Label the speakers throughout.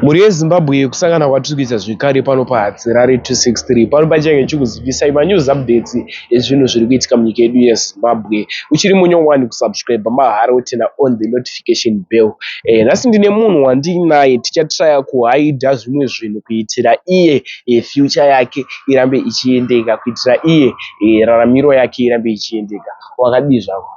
Speaker 1: Mhuri yeZimbabwe kusangana kwatiri kuita zvekare pano paHadzirare 263 pano pachange chikuzivisai manews updates ezvinhu zviri kuitika munyika yedu yeZimbabwe. Uchiri munyowani kusubscribe mahara utena on the notification bell. Nhasi ndine munhu wandinaye tichatraya kuhaidha zvimwe zvinhu kuitira iye future yake irambe ichiendeka, kuitira iye raramiro yake irambe ichiendeka. Wakadii zvako?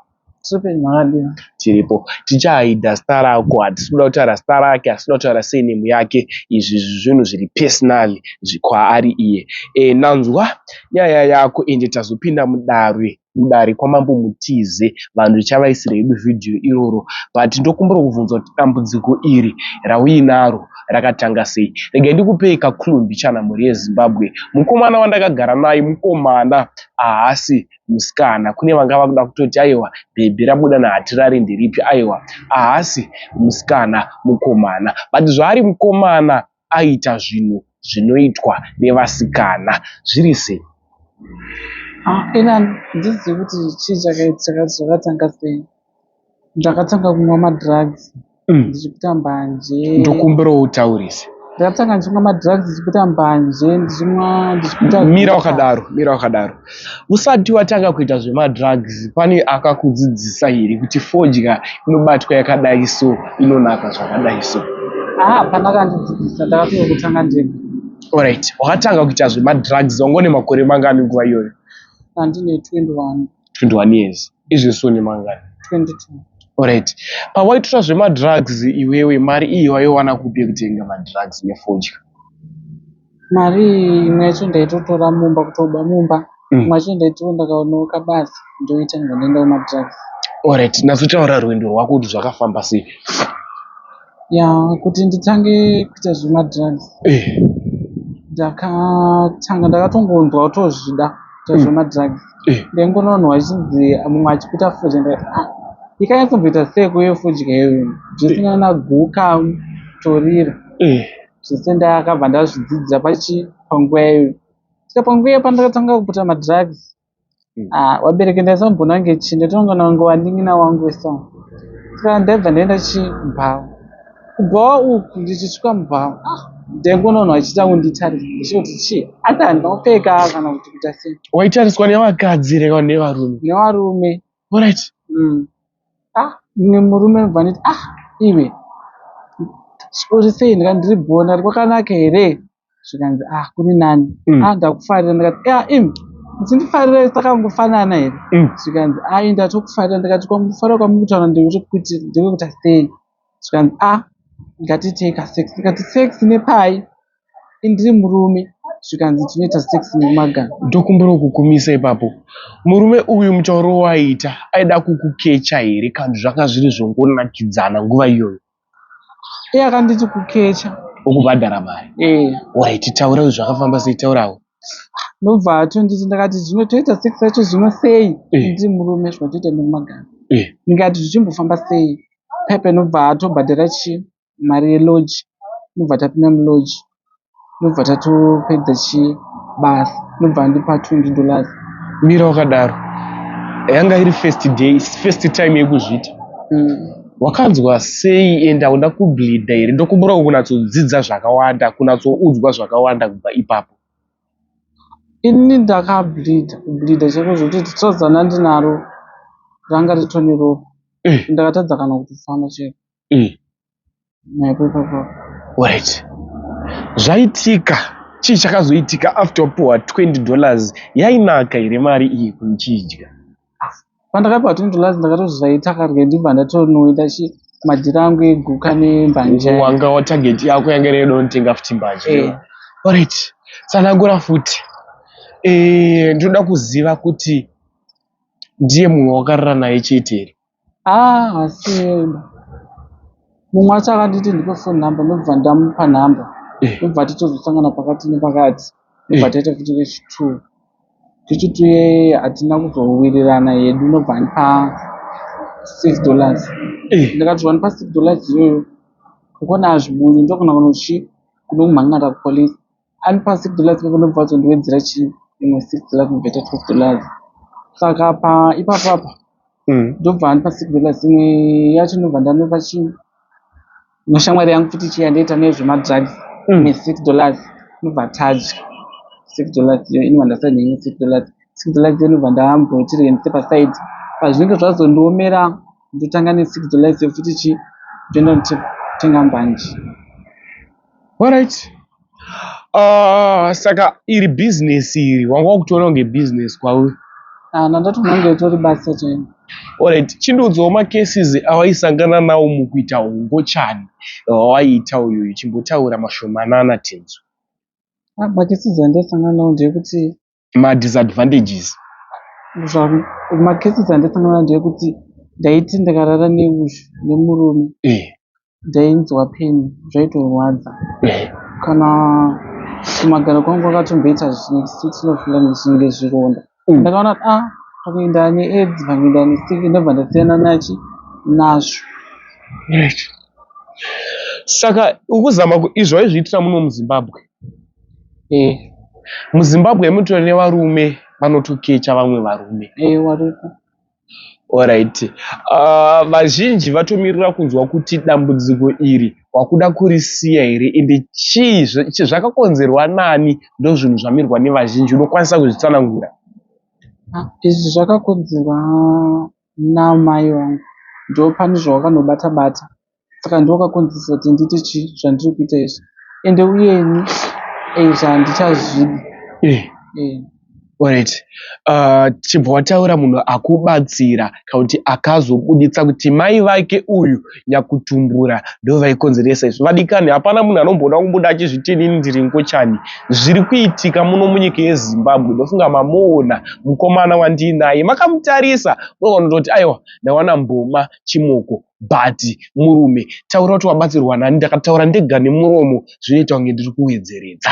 Speaker 1: Tiripo tichahaidha star rako, hatisi kuda kutaura star rake, hatisi kuda kutaura surname yake. Izvi zvinhu zviri personal kwaari iye. Nanzwa nyaya yako ende tazopinda mudare kwamambo Mutize. Vanhu tichavaisira hedu vhidhiyo iroro, but ndokumbura kubvunza kuti dambudziko iri rauinaro rakatanga sei. Regai ndikupei kaklumbi chana mhuri yeZimbabwe. Mukomana wandakagara naye mukomana haasi musikana. Kune vanga vakuda kutoti aiwa bhebhi rabuda naHadzirare ndiripi, aiwa haasi musikana mukomana, but zvaari mukomana aita zvinhu zvinoitwa nevasikana. Zviri sei?
Speaker 2: Ina ndizivi kuti chii chakaitika zvakatanga sei. Ndakatanga kumwa madrugs ndichipita mbanje.
Speaker 1: Ndokumbira utaurise.
Speaker 2: Ndakatanga ndichimwa madrugs ndichipita mbanje ndichipita.
Speaker 1: Mira wakadaro. Usati watanga kuita zvemadrugs pane akakudzidzisa here kuti fodya inobatwa yakadai so inonaka zvakadai so?
Speaker 2: Hapana kandidzidzisa, ndakatoa kutanga ndega.
Speaker 1: Alright, wakatanga kuita zvemadrugs wangone makore mangani nguva iyoyo?
Speaker 2: Ndine 21.
Speaker 1: 21 years. Izvi ni mangani?
Speaker 2: 22.
Speaker 1: Alright. Pawaitora zvemadrugs iwewe mari iyi waiwana kupi kutenga madrugs nefodya?
Speaker 2: Mari imwe yacho ndaitotora mumba, kutoba mumba. Imwe yacho ndaitotora ndakaonoka basi ndoita ndoenda kumadrugs.
Speaker 1: Alright, nazotaura rwendo rwako kuti zvakafamba sei?
Speaker 2: Kuti nditange kuita zvemadrugs. Ndakatongonzwa kutozvida kuita zvemadrugs. Ndengononwa achinzi mumwe achipita fodya ndikati ikanyatsobvita sei kuyo fodya iyoyo, zvisina naguka torira. Zvese ndakabva ndazvidzidzira panguva iyoyo. Saka panguva iyo pandakatanga kuputa madrugs, wabereki ndaisambona ngechi ndatonga wange waning'ina wangu wesong. Saka ndaibva ndaenda Mbau. Kubvawo uku ndichisvika Mbau ndengononwa achiita kunditarisa ndichiti chii, hata handina kupfeka kana kuti kuita sei.
Speaker 1: Waitariswa nevakadzi reka nevarume?
Speaker 2: Nevarume.
Speaker 1: Alright.
Speaker 2: Mumwe murume bva nditi iwe uri sei, ndikati ndiri bona kwakanaka here, zvikanzi kuri nani. Ndakufarira, ndikati imi muchindifarira saka ngofanana here, zvikanzi ndatokufarira. Ndikati kufarira kwamuri kutaura ndekuita sei, zvikanzi ngatiitei kasex. Ndikati sex nepai, ndiri murume, zvikanzi tinoita sex nemagana.
Speaker 1: Ndokumbura kukumisa ipapo. Murume uyu mutauro waita aida kukukecha here kana zvanga zviri zvongonakidzana nguva iyoyo?
Speaker 2: Akanditi kukecha.
Speaker 1: Okubhadhara mari? Alright, taura zvakafamba sei, taurawo.
Speaker 2: Nobva atonditi, ndakati zvino toita sex yacho zvino sei, ndiri murume, zvinotoita nemagana. Ndikati zvichimbofamba sei. Pepe nobva atobhadhara mari yeloji. Nobva tapinda muloji. Nobva tatopedza basi. Nobva andipa $20.
Speaker 1: Mira wakadaro. Yanga iri first time yekuzviita? Wakanzwa sei ende hauna kubleedha here? Ndokumbura kunatsodzidza zvakawanda, kunatsoudzwa zvakawanda kubva ipapo.
Speaker 2: Ini ndakableedha chako zvokuti tsodzana ndinaro ranga ritori ropa. Ndakatadza kana kutofamba chero.
Speaker 1: Alright. Zvaitika, chii chakazoitika after wapuwa $20? Yainaka here mari iyi kunichidya?
Speaker 2: Pandakapiwa $20 ndakatozvaita karye ndibva ndatonoita madhira angu eguka nembanje.
Speaker 1: Wanga watarget yako yanga iri kutenga futi mbanje. Alright. Tsanangura futi. Ndoda kuziva kuti ndiye munhu wakarara naye chete here?
Speaker 2: Hasi mumwe wacho akanditi ndipe phone number, ndobva ndamupa nhamba. Ndobva titozosangana pakati nepakati. Ndobva taita futi vechi2. Tichituye hatina kuzowirirana yedu, ndobva andipa $6. Ndikati wanipa $6 iyoyo kukona hazviburi, ndokuna kunomhangara kupolisi. Andipa $6 ipapo ndobva azondiwedzera imwe $6 kubveta $12. Saka ipapapa ndobva andipa $6 imwe yacho ndobva ndanopa Neshamwari yangu futi chiyandaita nezvemadrugs $6 inobva tadya $6 iyo inounderstand neni $6 inobva ndaambotirenise pasaidi pazvinenge zvazondiomera ndotanga $6 iyo futi chi toenda kutenga mbanje.
Speaker 1: Alright. Saka iri business iri wanga wakutoona kunge business kwauri?
Speaker 2: Ndatoona kunge tori basa chaimo.
Speaker 1: Alright, chindoudzawo macases awaisangana nawo mukuita hongochani wawaiita uyu chimbotaura mashomanana tenzo.
Speaker 2: Macases andisangana nawo ndeyekuti
Speaker 1: madisadvantages.
Speaker 2: Macases andisangana nawo ndeyekuti ndaiti ndakarara nemurume ndainzwa peni zvaitorwadza kana kumagara kwangu kwakatomboita zvinofila zvinge zvironda ndakaona pakuenda neaids pakuenda nesiki ndobva ndasiyana nazvo.
Speaker 1: Saka ukuzama izvo waizviitira muno muZimbabwe? muZimbabwe mutori nevarume vanotokecha vamwe varume?
Speaker 2: Varipo.
Speaker 1: Alright. Vazhinji vatomirira kunzwa kuti dambudziko iri wakuda kurisiya here ende chii zvakakonzerwa nani? Ndo zvinhu zvamirwa nevazhinji, unokwanisa kuzvitsanangura?
Speaker 2: Izvi zvakakonzerwa namai vangu, ndo pane zvavakanobata-bata, saka ndo wakakonzeresa kuti ndite zvandiri kuita izvi, ende uyeni handichazvidi.
Speaker 1: Alright. Chibva wataura munhu akubatsira kuti akazobuditsa kuti mai vake uyu Nyakutumbura ndo vaikonzeresa izvi. Vadikani, hapana munhu anomboda kubuda achizviti inini ndiri ngochani. Zviri kuitika muno munyika yeZimbabwe, ndofunga mamuona mukomana wandinaye makamutarisa vanototi aiwa ndawana mboma chimoko but murume. Taura kuti wabatsirwa nani? Ndakataura ndega nemuromo zvinoita kunge ndiri kuwedzeredza.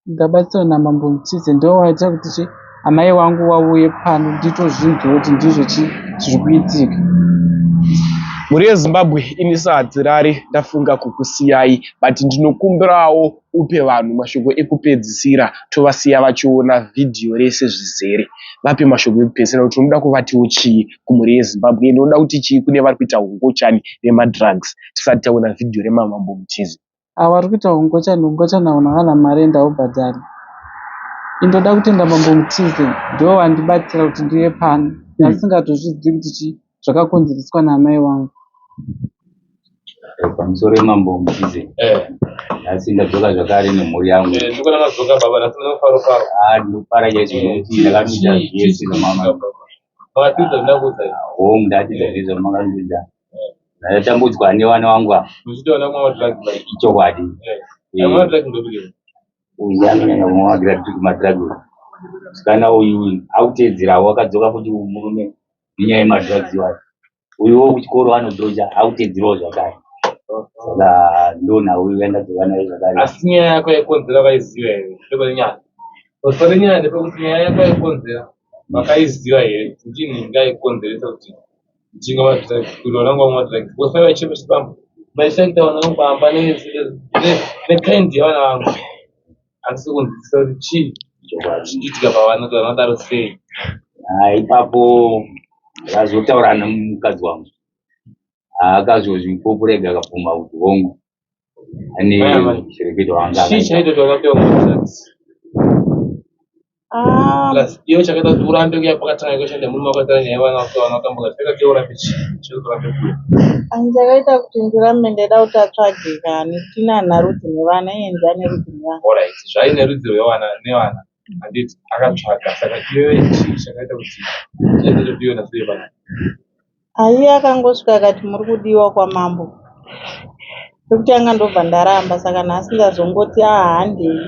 Speaker 2: Ndabatsirwa naMambo Mutize, ndo waita kuti amai wangu wauye pano nditozvinzwa kuti ndizvo zviri kuitika.
Speaker 1: Muri yeZimbabwe ini sahadzirari ndafunga kukusiyai, but ndinokumbirawo upe vanhu mashoko ekupedzisira tovasiya vachiona vhidhiyo rese zvizere. Vape mashoko ekupedzisira kuti unoda kuvatiwo chii kumhuri yeZimbabwe, ende unoda kuti chii kune vari kuita hongochani nemadrugs tisati taona vhidhiyo reMambo Mutize.
Speaker 2: Vari kuita hongochani hauna kana mari ndaubhadhari. Indoda kutenda Mambo Mutize ndo wandibatsira kuti ndive pano, ndasingatozvizivi kuti zvakakonzereswa namai vangu.
Speaker 3: Pamusoro weMambo Mutize, nhasi ndadzoka zvakare nemhuri yangu. Ndinofara chaizvo nekuti ndakamita zvese namama. Home ndatidza zvese zvamakandida. Ndatambudzwa nevana vangu ava. Ichokwadi. Uyu anonyanya kumwagira kuti kumadrugs. Sikana uyu akuteedzerawo akadzoka futi murume nenyaya yemadrugs iwayo. Uyuwo kuchikoro anodzoja akuteedzerawo zvakare. Saka ndonhau uyu yandadzoka nayo zvakare.
Speaker 4: Asi nyaya yako yaikonzera vaiziva here? Ndopane nyaya. Usare nyaya ndepekuti nyaya yako yaikonzera vakaiziva here? Ndini ngaikonzeresa kuti ndinga madrugs, kuti vanangu vamwe madrugs. Usare vachipa chipambo. Vaisakita vanangu pamba nekindi yavana vangu. Asi kunzisa kuti chii chichiitika pavana kuti vanodaro sei.
Speaker 3: Ipapo ndazotaura nomukadzi wangu. Akazozvipopurega akapfuma kuti hongu ane chireketo wanga.
Speaker 4: Chii chaita kuti vakapiwa madrugs? Iwe chakaita kuti urambe kuya pakatanga kushanda murume wakataura nyaya yevana vanotambuka. Chakaita kuti urambe chii? Chikurambe kuya.
Speaker 5: Chakaita kuti ndirambe ndada kuti atsvagika netina narudzi nevana, iye ndane rudzi nevana.
Speaker 4: Alright, zvaine rudzi rwevana nevana. Handiti akatsvaga, saka iwe chii chakaita kuti chaita kuti iwe nasiye pana?
Speaker 5: Iye akangosvika akati muri kudiwa kwaMambo. Pekuti anga ndobva ndaramba, saka nhasi ndazongoti handei.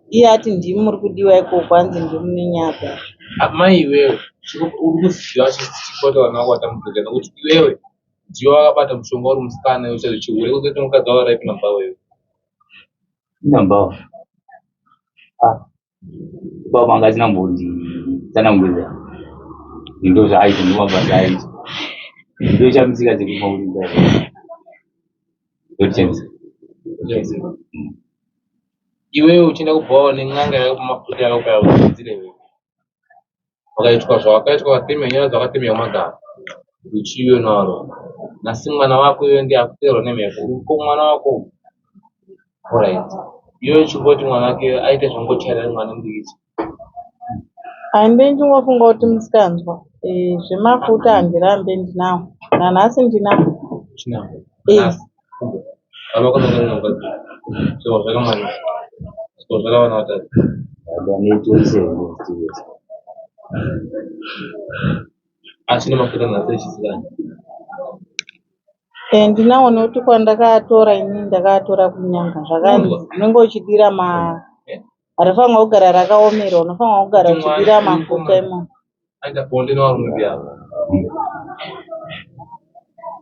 Speaker 5: Iye ati ndimi muri kudiwa ikoko, kwanzi ndimi nenyapa.
Speaker 4: Mai iwewe, uri kuziva chikota vana vako vatambudzika nokuti iwewe ndiwe wakabata mushonga uri musikana uchazvichiure kuzoita mukadzi wavo raipi namba wewe.
Speaker 3: Namba baba anga asina mbonditsanangurira. Ndo zvaaita nemabasa aita. Ndo chamusika dzekumaurira.
Speaker 4: Iwewe uchienda kubvawo nen'anga yako mafuta yako yakudzidzire wewe. Wakaitwa zvawakaitwa, wakatemea nyaya dzawakatemea magama. Uchiwe naro. Nasi mwana wako iwe ndiye akuteerwa nemhepo ko mwana wako alright iwe chingoti mwana wake aite zvongochaira mwana mudiki
Speaker 5: handei ndingofunga kuti musikanzwa zvemafuta handirambe ndinawo nanhasi ndinawo
Speaker 4: china
Speaker 5: Eh.
Speaker 4: avakanonga so zvakamanya so zvakavana vatatu asi nemafuta nhasi echisikana
Speaker 5: ndinawo nekuti kwandakaatora ini ndakaatora kunyanga zvakanzi unenge uchidira harifanira kugara rakaomera unofanira kugara uchidira mafuta imomo
Speaker 4: aita bonde nevarume vyavo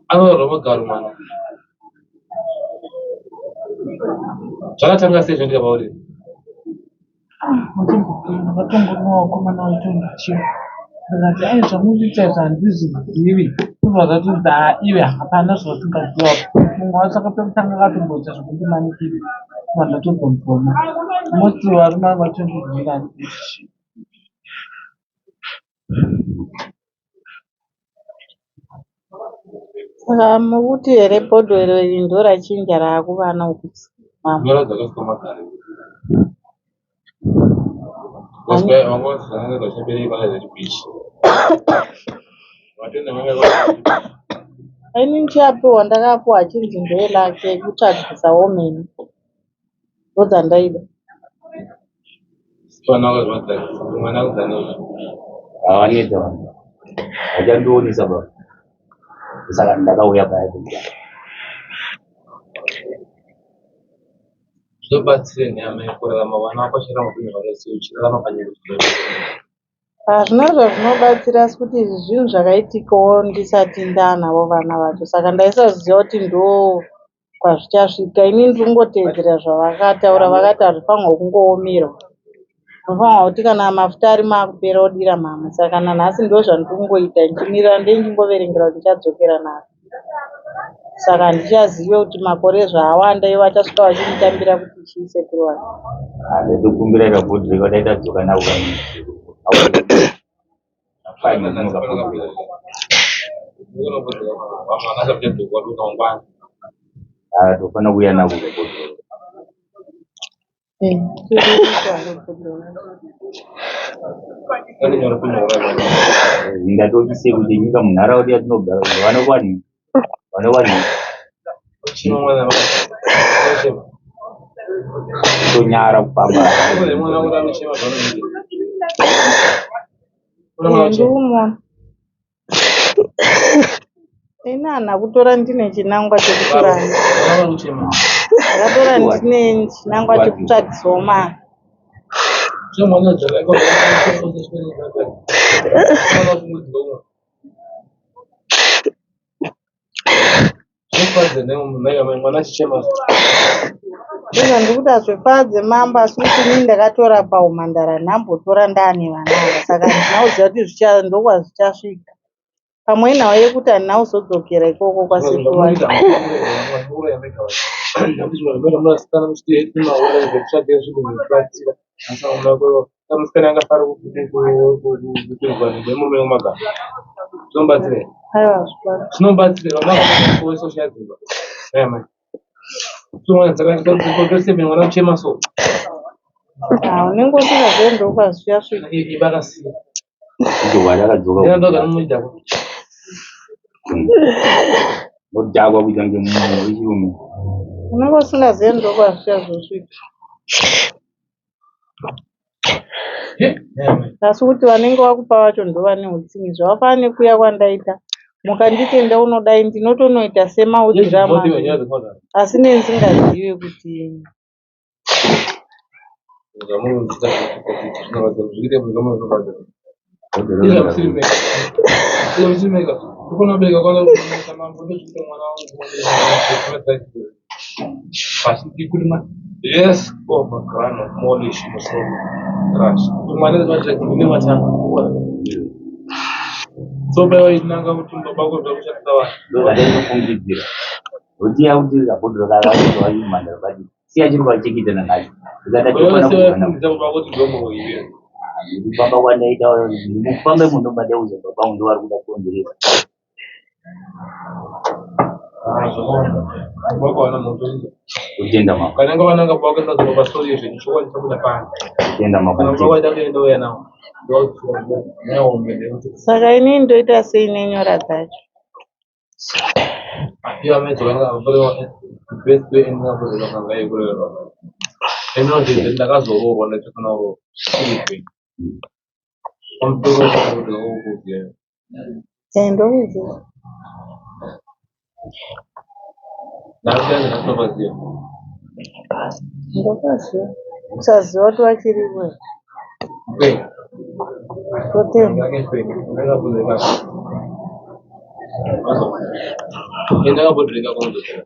Speaker 4: anovarwa magaro mwana zvakatanga sei zvandika pauri
Speaker 2: ndakatongonowa wakomana waitonachiwa ndikati ai zvamuita zvandizvizivi kubva iwe hapana zvatingazivapo mumwe wacho akapekutanga akatomboita zvokundimanikiri kuma ndatobvomvoma mosi varume vatondibvira ndishi
Speaker 5: saka mukuti here bhodhoro iri ndo rachinja raakuvana ukuti
Speaker 4: nyora dzakasika magare vangozananga zvachaberei vakazatibishi vatenda vanga
Speaker 5: aini ndichapiwa ndakapiwa achinzi ndee lake kutsvagisa womeni ndodzandaida
Speaker 4: fana vakazvadzakisa mwana akuzanei
Speaker 3: havaneta vanhu vachandionesa baba saka ndakauya paya
Speaker 4: zvinobatsire nyama yekurarama vana vakwashira mupenyu hwakaisi uchirarama panyika
Speaker 5: hazvina zvazvinobatsira asi kuti izvi zvinhu zvakaitikawo ndisati ndaanavo vana vacho saka ndaisaziva kuti ndo kwazvichasvika ini ndiri kungoteedzera zvavakataura vakati hazvifanirwa kungoomerwa unofanirwa kuti kana mafuta ari maakupera odira mamwe saka nanhasi ndo zvandiri kungoita ndichimirira ndendimboverengera kuti ndichadzokera nazvo saka handichazive kuti makore zvaawanda ivo achasvika vachinditambira kuti chiise kurwani
Speaker 3: ndatokumbira rabhodhi rekadaitadzoka navo tofana kuuya navo ndatotise kuti nyika munharaunda yatinogara vanowani tonyara kufamba
Speaker 5: ndiumona ini hana kutora ndine chinangwa chekutorani ndakatora ndine chinangwa chekutsvagisawo mari ndezvandikuti hazvifadze mambo asi kuti ini ndakatora paumhandara nhambootora ndaane vana ava saka handinauziva kuti ndokwazvichasvika pamwe nhau yekuti handina kuzodzokera ikoko kwasekuru vacho aiwa
Speaker 4: zvinobatsira mwana uchema so
Speaker 5: unenge usingazive ndokwazvichasvika
Speaker 4: ibakasiya
Speaker 3: ndowalakadzoka nodhakwa kuita nge munhu wechirume
Speaker 5: unenge usingazive ndokwazvichazosvika asi kuti vanenge vakupa vacho ndovane utsingi zvavafana nekuya kwandaita mukanditenda unodai ndinotonoita semaudzirama asi nenzingazive kuti
Speaker 4: Yes, over grano, molish, mushroom, trash. To manage my drink, you never time. So, by way, Nanga, to the Bago, the
Speaker 3: ndozvataizofungidzira kuti yakuti rabhodhi rakavaiwa imhanda bati siya chiri kwachekita nangacho kufamba kwandaita mufambe muno madeuza baba ndo vari kuda kuongeresa
Speaker 4: Zvakawanda muntu
Speaker 3: Kutenda mama.
Speaker 4: kana vananga pavakaenda kuzopa solution chikwazi chakuda pana
Speaker 3: Kutenda
Speaker 4: kana
Speaker 3: mama.
Speaker 4: pavaita kuenda uya nawo ndokuti
Speaker 5: Saka inini ndoita sei nenyora dzacho?
Speaker 4: iva medzokanga best way endingapozoka kanga ikurerwa eminoti ndakazoroorwa ndachofana kuroorwa pamutoro wekuziya
Speaker 5: Ndokuziva.
Speaker 4: ndakutanzi ndatobaziya
Speaker 5: Ndokaziva. Kusaziva kuti wachiriwe.
Speaker 4: upenyu
Speaker 5: Totema.
Speaker 4: endakambodhirika kunozotera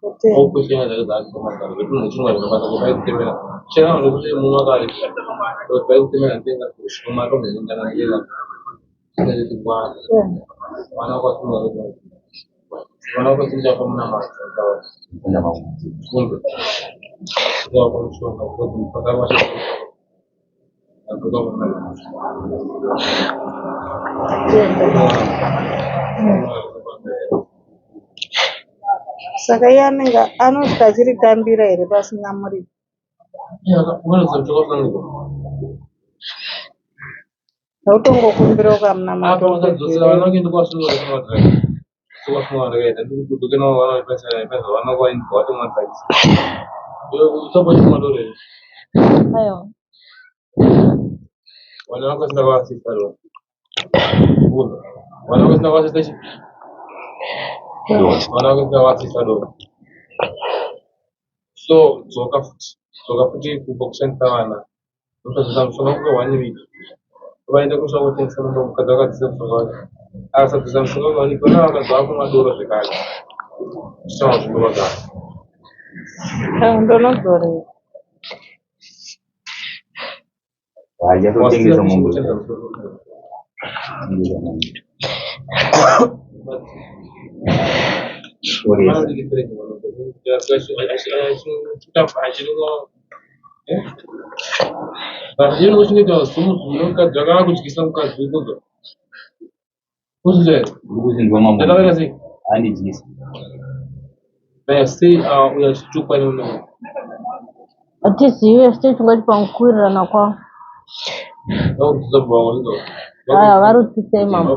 Speaker 5: Totema.
Speaker 4: okushenya zvake zvaasomagara zvetunhu chinwa zvinobata kuvaikutemera chena vanokuti mumakari vaikutemera ndenga kushomatomuzindanangera sinaziti kwana vana kwasunga vana kwasinjafa muna masaaa
Speaker 3: Kutenda mama.
Speaker 4: kumbe vapamushonga pakavasha
Speaker 5: Saka iye anosvika achiritambira here pasina muripo. Hautongokumbira ukamuna
Speaker 4: akavakadzosera vana vakuenda kwavasunga kwakaita ndikudukena vana vana vatomwadhaisi usapochimadorere
Speaker 5: aiwa.
Speaker 4: vana vakasina kwavasista lo vana vakasina kwavasista chi vana vakasina kwavasista lo so dzoka futi kubva kushandisa vana utadzisa mushonga kuve 1 week vaenda kusvaka kutengesa mundo mukadzi vakadzisa mushonga wake akasadzisa mushonga ukaoneka vana vakadzi vakumwa doro zvekare zvichava zvinovagara
Speaker 5: Ndonodzorera.
Speaker 3: Hajatotengesa mungu.
Speaker 4: achinoita mukadzi vakakutyisa mukadzi wekudzo uzve
Speaker 3: Ndikuzindwa mambo.
Speaker 4: ndakaveka sei
Speaker 3: Handidyisa.
Speaker 4: sei uya chitukwa neunoo
Speaker 6: Hatizivi tichingoti pamukuwirirana kwawo.
Speaker 4: vakudzisa bvawaoizo
Speaker 6: Aya varutise mama.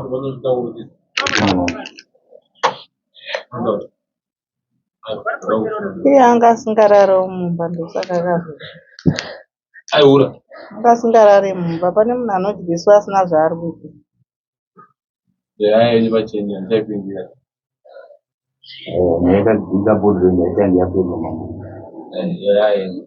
Speaker 5: Iye anga asingararawo mumba ndosaka akazo.
Speaker 4: aiura
Speaker 5: Anga asingarari mumba. Pane munhu anodyiswa asina zvaari kuita.
Speaker 4: yayenye pachenya ndichaipindira
Speaker 3: Ndakadzidza bodhoro ndaitanga yapedza mambo.
Speaker 4: yayenye